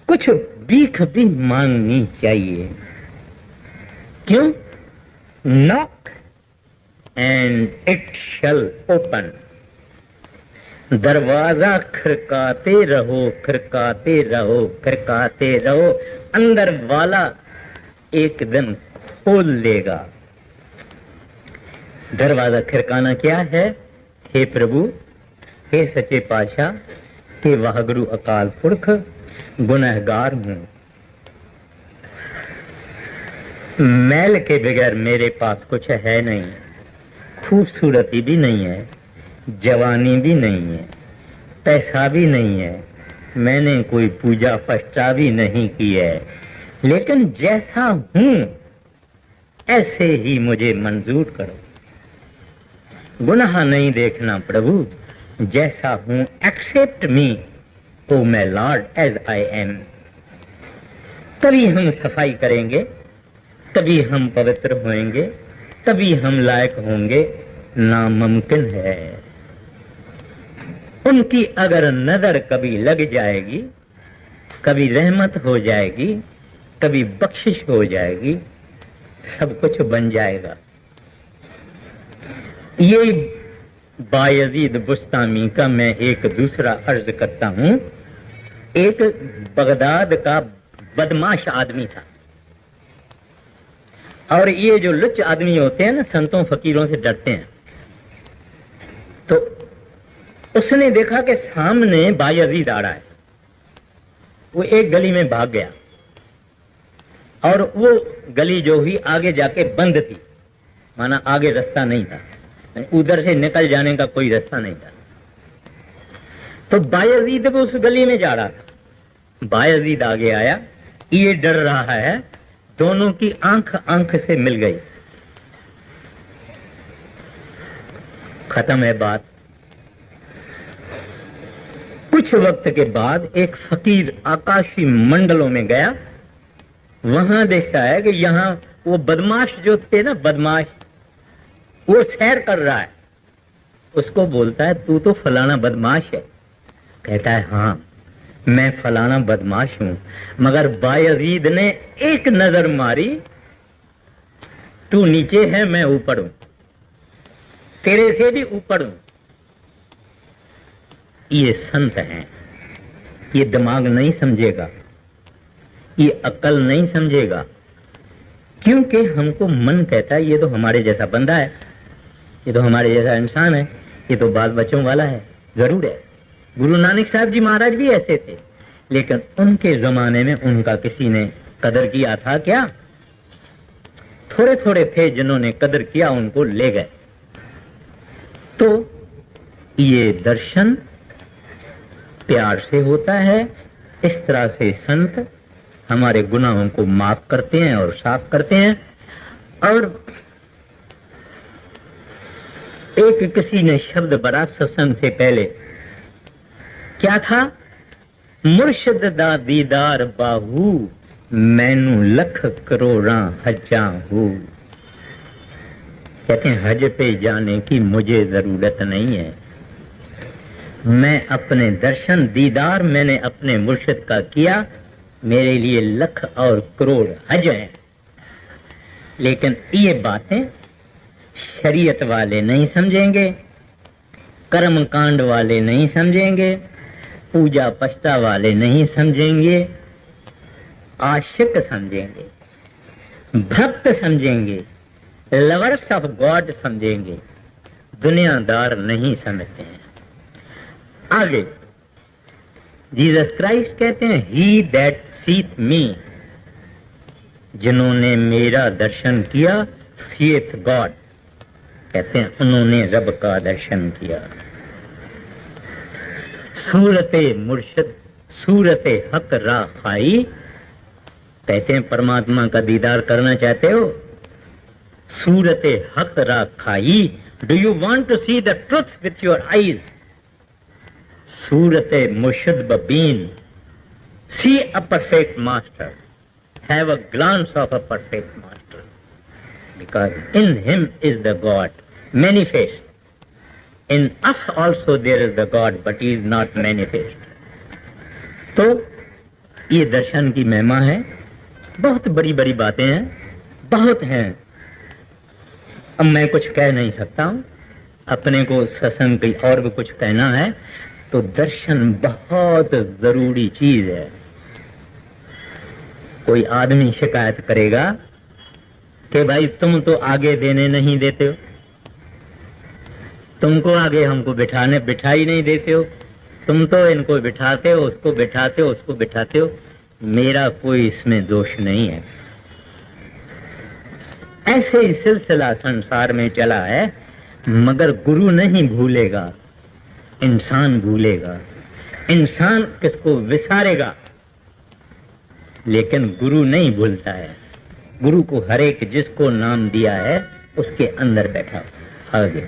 कुछ भीख भी मांगनी चाहिए। क्यों? Knock and it shall open. दरवाजा खड़काते रहो, खड़काते रहो, खड़काते रहो, अंदर वाला एक दिन खोल लेगा। दरवाजा खड़काना क्या है? हे प्रभु, हे सच्चे पातशाह, हे वाहगुरु अकाल पुरख, गुनहगार हूं। मैल के बगैर मेरे पास कुछ है नहीं, खूबसूरती भी नहीं है, जवानी भी नहीं है, पैसा भी नहीं है, मैंने कोई पूजा पश्चा भी नहीं की है, लेकिन जैसा हूं ऐसे ही मुझे मंजूर करो। गुनाह नहीं देखना प्रभु, जैसा हूं accept me O my lord as I am. तभी हम सफाई करेंगे, तभी हम पवित्र होंगे, तभी हम लायक होंगे। नामुमकिन है। उनकी अगर नजर कभी लग जाएगी, कभी रहमत हो जाएगी, कभी बख्शिश हो जाएगी, सब कुछ बन जाएगा। ये बायजीद बुस्तामी का मैं एक दूसरा अर्ज करता हूं। एक बगदाद का बदमाश आदमी था, और ये जो लुच्च आदमी होते हैं ना, संतों फकीरों से डरते हैं। तो उसने देखा कि सामने बायजीद आ रहा है। वो एक गली में भाग गया, और वो गली जो ही आगे जाके बंद थी, माना आगे रास्ता नहीं था, उधर से निकल जाने का कोई रास्ता नहीं था। तो बायजीद भी उस गली में जा रहा था। बायजीद आगे आया, ये डर रहा है, दोनों की आंख आंख से मिल गई। खत्म है बात। कुछ वक्त के बाद एक फकीर आकाशी मंडलों में गया, वहां देखता है कि यहां वो बदमाश जो थे ना, बदमाश, वो सैर कर रहा है। उसको बोलता है, तू तो फलाना बदमाश है। कहता है, हाँ मैं फलाना बदमाश हूं, मगर बायजीद ने एक नजर मारी, तू नीचे है मैं ऊपर हूं, तेरे से भी ऊपर हूं। ये संत हैं, ये दिमाग नहीं समझेगा, ये अक्ल नहीं समझेगा, क्योंकि हमको मन कहता है ये तो हमारे जैसा बंदा है, ये तो हमारे जैसा इंसान है, ये तो बाल बच्चों वाला है। जरूर है, गुरु नानक साहब जी महाराज भी ऐसे थे, लेकिन उनके जमाने में उनका किसी ने कदर किया था क्या? थोड़े थोड़े थे जिन्होंने कदर किया, उनको ले गए। तो ये दर्शन प्यार से होता है। इस तरह से संत हमारे गुनाहों को माफ करते हैं और साफ करते हैं। और एक किसी ने शब्द बड़ा सत्संग से पहले क्या था? मुर्शिद दा दीदार बाहू, मैनू लख करोड़ा हजा हूं। कहते हैं हज पे जाने की मुझे जरूरत नहीं है, मैं अपने दर्शन दीदार मैंने अपने मुर्शिद का किया, मेरे लिए लख और करोड़ हज हैं। लेकिन ये बातें शरीयत वाले नहीं समझेंगे, कर्म कांड वाले नहीं समझेंगे, पूजा पश्चा वाले नहीं समझेंगे, आशिक समझेंगे, भक्त समझेंगे, लवर्स ऑफ गॉड समझेंगे, दुनियादार नहीं समझते हैं। आगे जीसस क्राइस्ट कहते हैं, ही दैट सीथ मी, जिन्होंने मेरा दर्शन किया, सीथ गॉड, कहते हैं उन्होंने रब का दर्शन किया। सूरते मुर्शिद सूरते हक रा खाई, कहते हैं परमात्मा का दीदार करना चाहते हो, सूरते हक रा खाई, do you want to see the truth with your eyes, सूरते मुर्शिद बबीन, see a perfect master, have a glance of a perfect master, because in him is the God manifest. In us also there is the God, but he is not manifest. तो ये दर्शन की महिमा है। बहुत बड़ी बड़ी बातें हैं, बहुत हैं। अब मैं कुछ कह नहीं सकता हूं, अपने को सत्संग की और भी कुछ कहना है। तो दर्शन बहुत जरूरी चीज है। कोई आदमी शिकायत करेगा कि भाई तुम तो आगे देने नहीं देते हो, तुमको आगे हमको बिठा ही नहीं देते हो, तुम तो इनको बिठाते हो, उसको बिठाते हो, उसको बिठाते हो। मेरा कोई इसमें दोष नहीं है। ऐसे ही सिलसिला संसार में चला है, मगर गुरु नहीं भूलेगा, इंसान भूलेगा। इंसान किसको विसारेगा, लेकिन गुरु नहीं भूलता है। गुरु को हर एक जिसको नाम दिया है उसके अंदर बैठा। आगे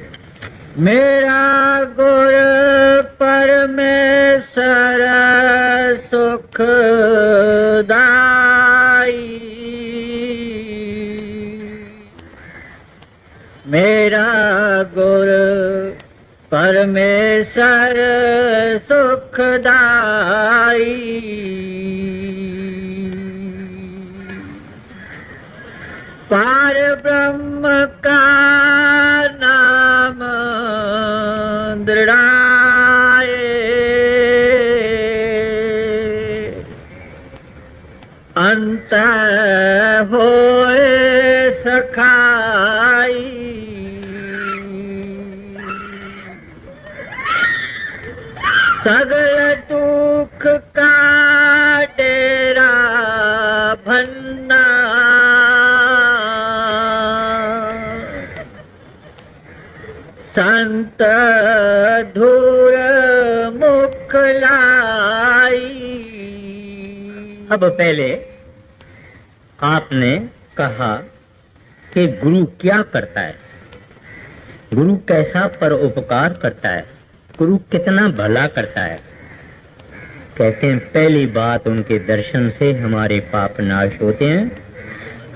मेरा गुर परमेश्वर सुखदाई, मेरा गुर परमेश्वर सुखदाई, पार ब्रह्म का नाम दृढ़ाए, अंत होए सखाई, सगल दुख का डेरा भन्ना, संत धूर मुख लाई। अब पहले आपने कहा कि गुरु क्या करता है, गुरु कैसा परोपकार करता है, गुरु कितना भला करता है। कहते हैं पहली बात उनके दर्शन से हमारे पाप नाश होते हैं।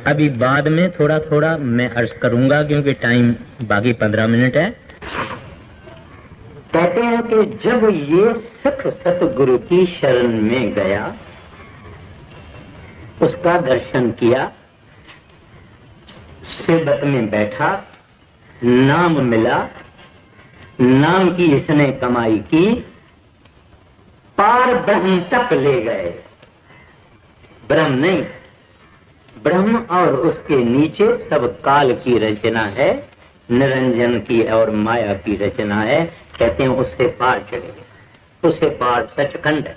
अभी बाद में थोड़ा थोड़ा मैं अर्ज करूंगा क्योंकि टाइम बाकी 15 मिनट है। कहते हैं कि जब ये सिख सतगुरु की शरण में गया, उसका दर्शन किया, सिबत में बैठा, नाम मिला, नाम की इसने कमाई की, पार ब्रह्म तक ले गए। ब्रह्म नहीं, ब्रह्म और उसके नीचे सब काल की रचना है, निरंजन की और माया की रचना है। कहते हैं उससे पार चले गए, उससे पार सचखंड है।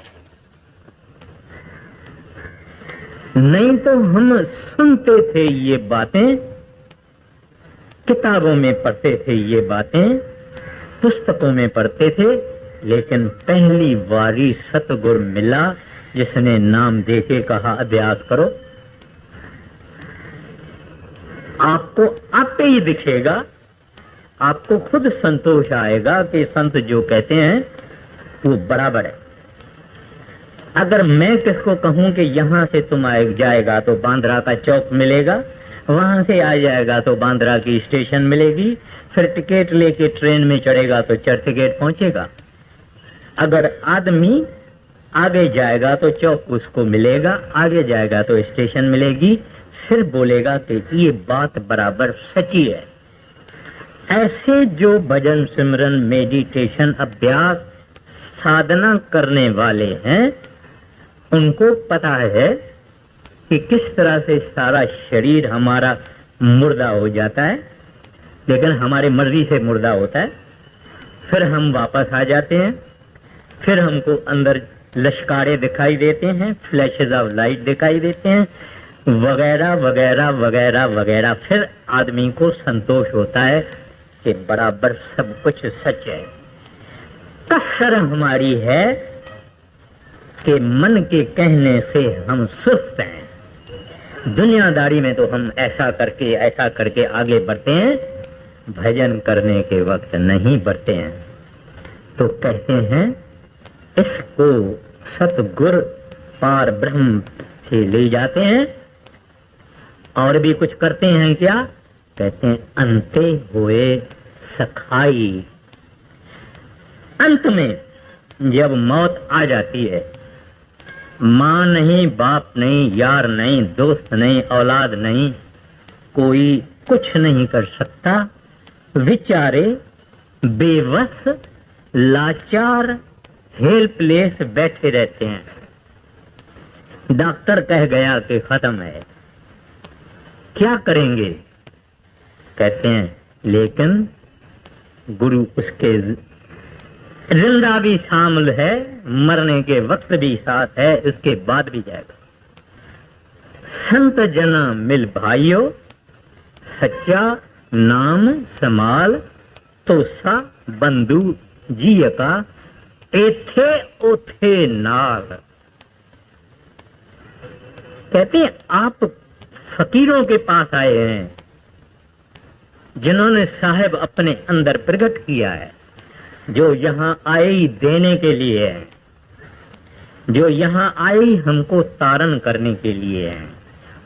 नहीं तो हम सुनते थे ये बातें, किताबों में पढ़ते थे ये बातें, पुस्तकों में पढ़ते थे, लेकिन पहली बारी सतगुरु मिला जिसने नाम देके कहा अभ्यास करो। आपको आपे ही दिखेगा, आपको खुद संतोष आएगा कि संत जो कहते हैं वो बराबर है। अगर मैं किसको कहूं कि यहां से तुम जाएगा तो बांद्रा का चौक मिलेगा, वहां से आ जाएगा तो बांद्रा की स्टेशन मिलेगी, फिर टिकट लेके ट्रेन में चढ़ेगा तो चर्च गेट पहुंचेगा। अगर आदमी आगे जाएगा तो चौक उसको मिलेगा, आगे जाएगा तो स्टेशन मिलेगी, फिर बोलेगा कि ये बात बराबर सच्ची है। ऐसे जो भजन सिमरन मेडिटेशन अभ्यास साधना करने वाले हैं, उनको पता है कि किस तरह से सारा शरीर हमारा मुर्दा हो जाता है, लेकिन हमारी मर्जी से मुर्दा होता है। फिर हम वापस आ जाते हैं, फिर हमको अंदर लश्कारे दिखाई देते हैं, फ्लैशेज ऑफ लाइट दिखाई देते हैं, वगैरह वगैरह वगैरह वगैरह। फिर आदमी को संतोष होता है कि बराबर सब कुछ सच है। कसर हमारी है कि मन के कहने से हम सुस्त हैं। दुनियादारी में तो हम ऐसा करके आगे बढ़ते हैं, भजन करने के वक्त नहीं बढ़ते हैं। तो कहते हैं इसको सतगुर पार ब्रह्म से ले जाते हैं। और भी कुछ करते हैं क्या? कहते हैं अंते हुए सखाई। अंत में जब मौत आ जाती है, माँ नहीं, बाप नहीं, यार नहीं, दोस्त नहीं, औलाद नहीं, कोई कुछ नहीं कर सकता, विचारे बेबस लाचार हेल्पलेस बैठे रहते हैं। डॉक्टर कह गया कि खत्म है, क्या करेंगे? कहते हैं लेकिन गुरु उसके जिंदा भी शामिल है, मरने के वक्त भी साथ है, उसके बाद भी जाएगा। संत जना मिल भाइयों, सच्चा नाम समाल, तो सा बंधु जी का एथे ओथे नाल। कहते हैं आप फकीरों के पास आए हैं जिन्होंने साहेब अपने अंदर प्रकट किया है, जो यहाँ आए ही देने के लिए है, जो यहाँ आए ही हमको तारण करने के लिए है,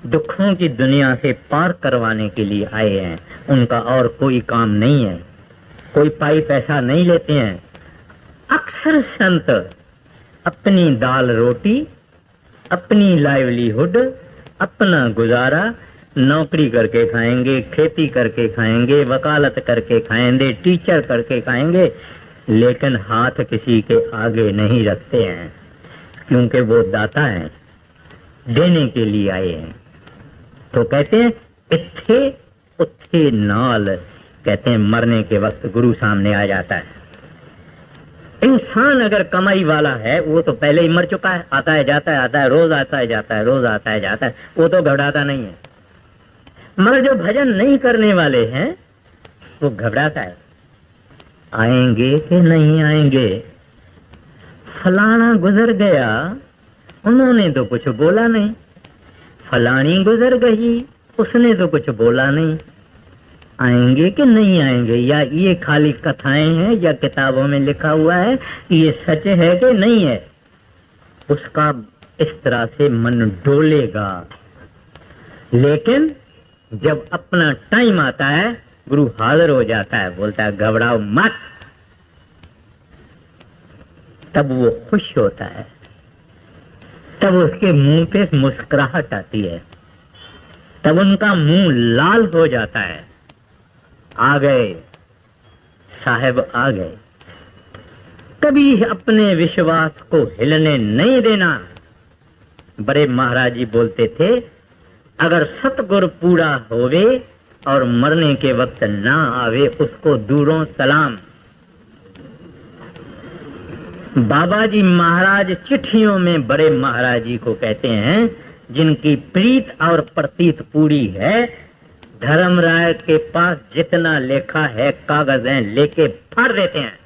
दुखों की दुनिया से पार करवाने के लिए आए हैं। उनका और कोई काम नहीं है, कोई पाई पैसा नहीं लेते हैं। अक्सर संत अपनी दाल रोटी, अपनी लाइवलीहुड, अपना गुजारा नौकरी करके खाएंगे, खेती करके खाएंगे, वकालत करके खाएंगे, टीचर करके खाएंगे, लेकिन हाथ किसी के आगे नहीं रखते हैं, क्योंकि वो दाता है, देने के लिए आए हैं। तो कहते हैं इत्थे उत्थे नाल, कहते हैं मरने के वक्त गुरु सामने आ जाता है। इंसान अगर कमाई वाला है वो तो पहले ही मर चुका है, आता है जाता है, आता है रोज आता है जाता है, रोज आता है जाता है, वो तो घबराता नहीं है। मगर जो भजन नहीं करने वाले हैं वो घबराता है, आएंगे कि नहीं आएंगे। फलाना गुजर गया, उन्होंने तो कुछ बोला नहीं, फलानी गुजर गई, उसने तो कुछ बोला नहीं। आएंगे कि नहीं आएंगे, या ये खाली कथाएं हैं या किताबों में लिखा हुआ है, ये सच है कि नहीं है, उसका इस तरह से मन डोलेगा। लेकिन जब अपना टाइम आता है, गुरु हाजिर हो जाता है, बोलता है घबराओ मत, तब वो खुश होता है, तब उसके मुंह पे मुस्कुराहट आती है, तब उनका मुंह लाल हो जाता है। आ गए साहेब, आ गए। कभी अपने विश्वास को हिलने नहीं देना। बड़े महाराज जी बोलते थे, अगर सतगुर पूरा होवे और मरने के वक्त ना आवे, उसको दूरों सलाम। बाबा जी महाराज चिट्ठियों में बड़े महाराज जी को कहते हैं, जिनकी प्रीत और प्रतीत पूरी है, धर्मराय के पास जितना लेखा है कागजें लेके फाड़ देते हैं।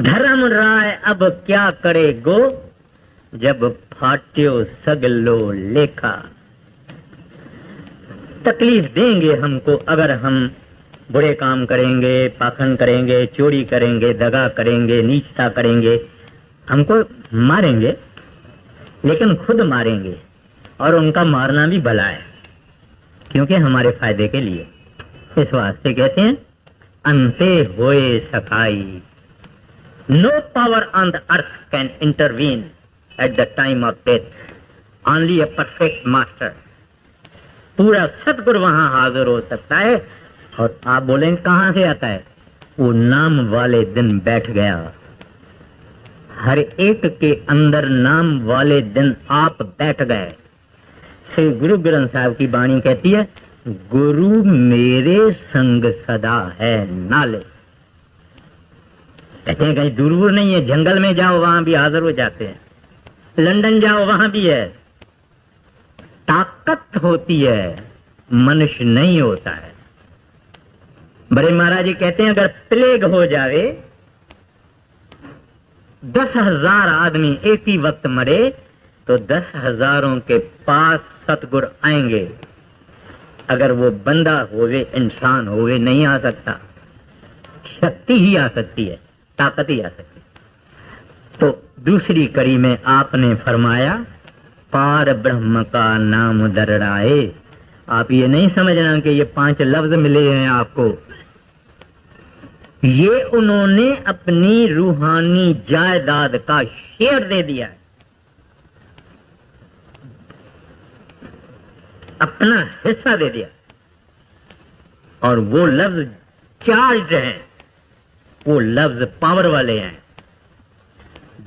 धर्मराय अब क्या करे गो, जब फाट्यो सगलो लेखा। तकलीफ देंगे हमको अगर हम बुरे काम करेंगे, पाखंड करेंगे, चोरी करेंगे, दगा करेंगे, नीचता करेंगे, हमको मारेंगे, लेकिन खुद मारेंगे, और उनका मारना भी भला है, क्योंकि हमारे फायदे के लिए। इस वास्ते कहते हैं अंते होए सखाई, no power on the earth can intervene at the time of death, only a perfect master. पूरा सतगुरु वहां हाजिर हो सकता है। और आप बोलेंगे कहां से आता है? वो नाम वाले दिन बैठ गया। हर एक के अंदर नाम वाले दिन आप बैठ गए। श्री गुरु ग्रंथ साहब की वाणी कहती है, गुरु मेरे संग सदा है नाले। कहते हैं कहीं दूर दूर नहीं है, जंगल में जाओ वहां भी हाजिर हो जाते हैं, लंदन जाओ वहां भी है। ताकत होती है, मनुष्य नहीं होता है। बड़े महाराज जी कहते हैं, अगर प्लेग हो जावे, 10,000 आदमी एक ही वक्त मरे, तो 10,000 के पास सतगुरु आएंगे। अगर वो बंदा होवे, इंसान होवे, नहीं आ सकता। शक्ति ही आ सकती है, ताकत ही आ सकती है। तो दूसरी कड़ी में आपने फरमाया, पार ब्रह्म का नाम दरड़ाए। आप ये नहीं समझना कि ये 5 लफ्ज मिले हैं आपको, ये उन्होंने अपनी रूहानी जायदाद का शेयर दे दिया है। अपना हिस्सा दे दिया, और वो लफ्ज चार्ज हैं, वो लफ्ज पावर वाले हैं।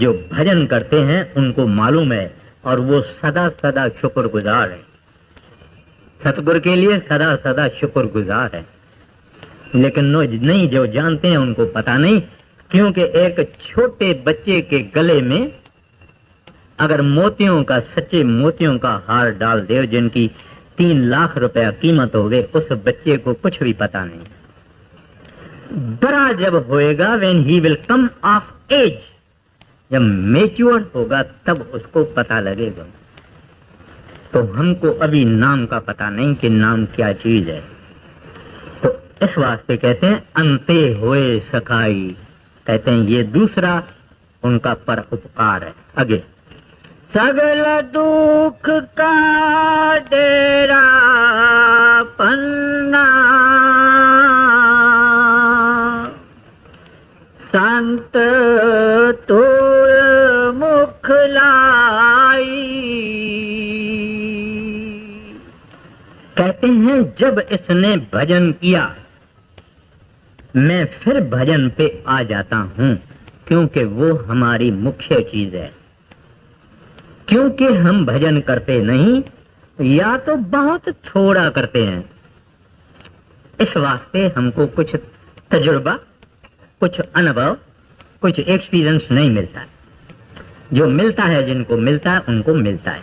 जो भजन करते हैं उनको मालूम है, और वो सदा सदा शुक्रगुजार है, सतगुरु के लिए सदा सदा शुक्रगुजार है। लेकिन नहीं, जो जानते हैं उनको पता नहीं, क्योंकि एक छोटे बच्चे के गले में अगर मोतियों का, सच्चे मोतियों का हार डाल दे जिनकी 3 लाख रुपया कीमत हो गए, उस बच्चे को कुछ भी पता नहीं। बड़ा जब होएगा, when he will come of age, जब मैच्योर होगा तब उसको पता लगेगा। तो हमको अभी नाम का पता नहीं कि नाम क्या चीज है। तो इस वास्ते कहते हैं अंते होए सखाई, कहते हैं ये दूसरा उनका पर उपकार है। आगे, सगल दुख का डेरा पन्ना, संत तोर मुख लाई। कहते हैं जब इसने भजन किया, मैं फिर भजन पे आ जाता हूं, क्योंकि वो हमारी मुख्य चीज है। क्योंकि हम भजन करते नहीं, या तो बहुत थोड़ा करते हैं, इस वास्ते हमको कुछ तजुर्बा, कुछ अनुभव, कुछ एक्सपीरियंस नहीं मिलता। जो मिलता है, जिनको मिलता है उनको मिलता है।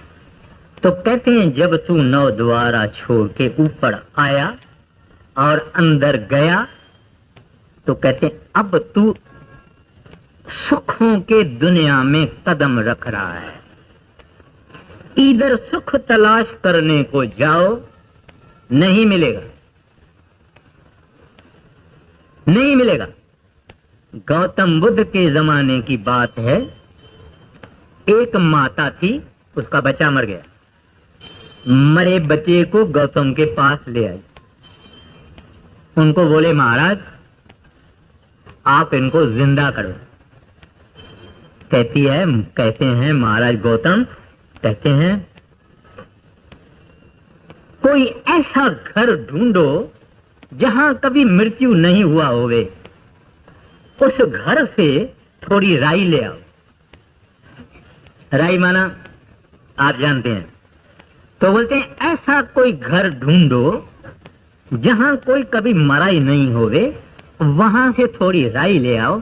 तो कहते हैं जब तू 9 द्वारा छोड़ के ऊपर आया और अंदर गया, तो कहते हैं अब तू सुखों के दुनिया में कदम रख रहा है। इधर सुख तलाश करने को जाओ, नहीं मिलेगा, नहीं मिलेगा। गौतम बुद्ध के जमाने की बात है, एक माता थी, उसका बच्चा मर गया। मरे बच्चे को गौतम के पास ले आई। उनको बोले महाराज आप इनको जिंदा करो। कहते हैं महाराज गौतम, कहते हैं कोई ऐसा घर ढूंढो जहां कभी मृत्यु नहीं हुआ होवे, उस घर से थोड़ी राई ले आओ। राई माना आप जानते हैं। तो बोलते हैं ऐसा कोई घर ढूंढो जहां कोई कभी मरा ही नहीं होवे, वहां से थोड़ी राई ले आओ,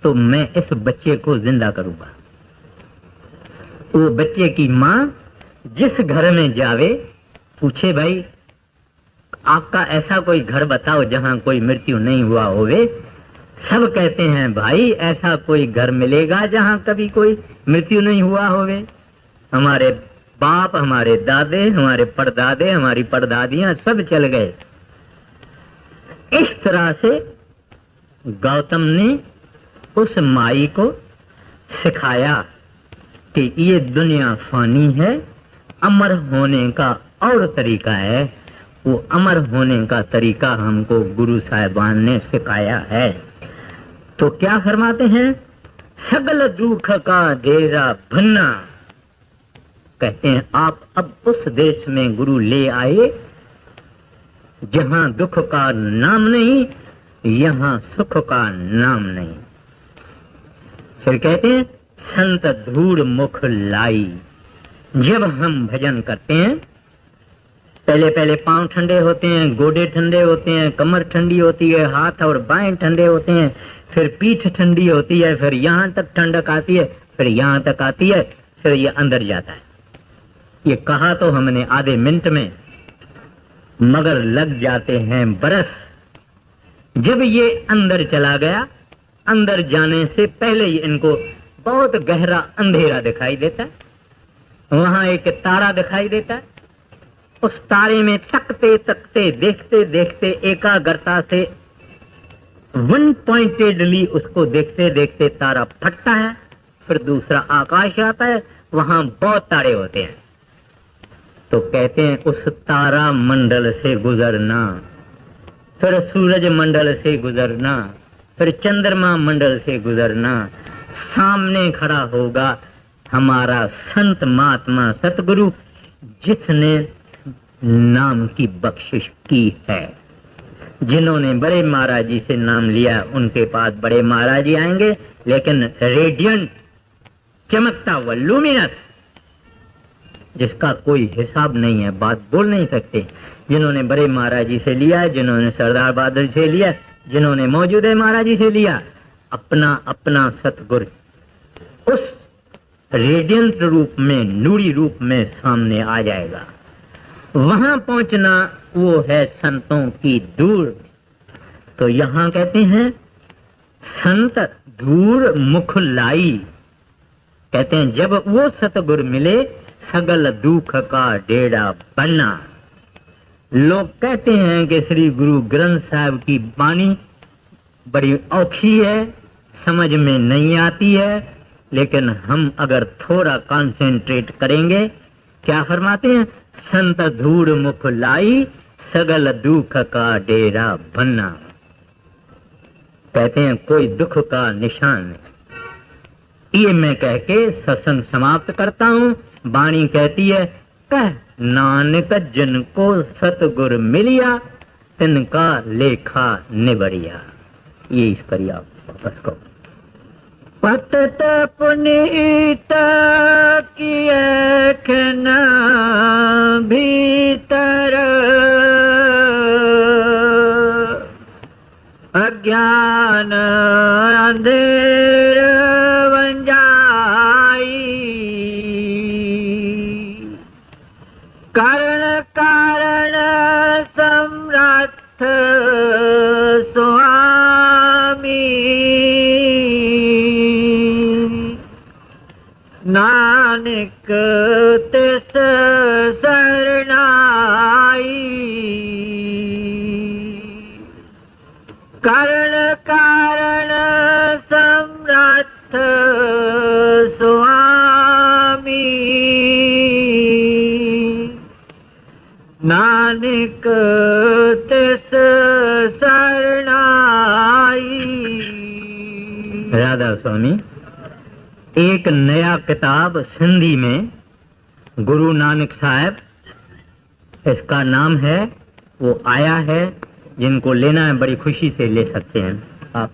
तो मैं इस बच्चे को जिंदा करूंगा। वो बच्चे की मां जिस घर में जावे, पूछे भाई आपका ऐसा कोई घर बताओ जहां कोई मृत्यु नहीं हुआ होवे। सब कहते हैं भाई ऐसा कोई घर मिलेगा जहां कभी कोई मृत्यु नहीं हुआ होवे। हमारे बाप, हमारे दादे, हमारे परदादे, हमारी परदादियां सब चल गए। इस तरह से गौतम ने उस माई को सिखाया कि ये दुनिया फानी है, अमर होने का और तरीका है। वो अमर होने का तरीका हमको गुरु साहिबान ने सिखाया है। तो क्या फरमाते हैं, सगल दुख का डेरा भन्ना। कहते हैं आप अब उस देश में गुरु ले आए जहां दुख का नाम नहीं, यहां सुख का नाम नहीं। फिर कहते हैं संत धूड़ मुख लाई। जब हम भजन करते हैं, पहले पहले पांव ठंडे होते हैं, गोडे ठंडे होते हैं, कमर ठंडी होती है, हाथ और बाएं ठंडे होते हैं, फिर पीठ ठंडी होती है, फिर यहां तक ठंडक आती है, फिर यहां तक आती है, फिर ये अंदर जाता है। ये कहा तो हमने आधे मिनट में, मगर लग जाते हैं बरस। जब ये अंदर चला गया, अंदर जाने से पहले ही इनको बहुत गहरा अंधेरा दिखाई देता है। वहां एक तारा दिखाई देता है। उस तारे में तकते तकते, देखते देखते, एकाग्रता से वन पॉइंटेडली उसको देखते देखते तारा फटता है। फिर दूसरा आकाश आता है, वहां बहुत तारे होते हैं। तो कहते हैं उस तारा मंडल से गुजरना, फिर सूरज मंडल से गुजरना, फिर चंद्रमा मंडल से गुजरना, सामने खड़ा होगा हमारा संत महात्मा सतगुरु, जिसने नाम की बख्शिश की है। जिन्होंने बड़े महाराज जी से नाम लिया उनके पास बड़े महाराज जी आएंगे, लेकिन रेडियंट, चमकता हुआ, लुमिनस, जिसका कोई हिसाब नहीं है, बात बोल नहीं सकते। जिन्होंने बड़े महाराज जी से लिया, जिन्होंने सरदार बहादुर से लिया, जिन्होंने मौजूद महाराज जी से लिया, अपना अपना सतगुरु उस रेडियंट रूप में, नूरी रूप में सामने आ जाएगा। वहां पहुंचना वो है संतों की दूर। तो यहां कहते हैं संत दूर मुख लाई। कहते हैं जब वो सतगुरु मिले सगल दुख का डेरा बनना। लोग कहते हैं कि श्री गुरु ग्रंथ साहब की वाणी बड़ी औखी है, समझ में नहीं आती है, लेकिन हम अगर थोड़ा कंसंट्रेट करेंगे, क्या फरमाते हैं? संत धूड़ मुख लाई सगल दुख का डेरा बनना। कहते हैं कोई दुख का निशान नहीं। ये मैं कह के सत्संग समाप्त करता हूं। वाणी कहती है, कह नानक जिनको सतगुर मिलिया तिनका लेखा निबड़िया। ये इस पर आप वापस को पतत पुनीत किए खना भीतर अज्ञान अंधेर वंजाई। कारण कारण सम्राट स्वामी नानक तिस शरणाई। कारण कारण सम्राट स्वामी नानक तिस शरणाई। राधा स्वामी एक नया किताब सिंधी में गुरु नानक साहब, इसका नाम है, वो आया है। जिनको लेना है बड़ी खुशी से ले सकते हैं आप।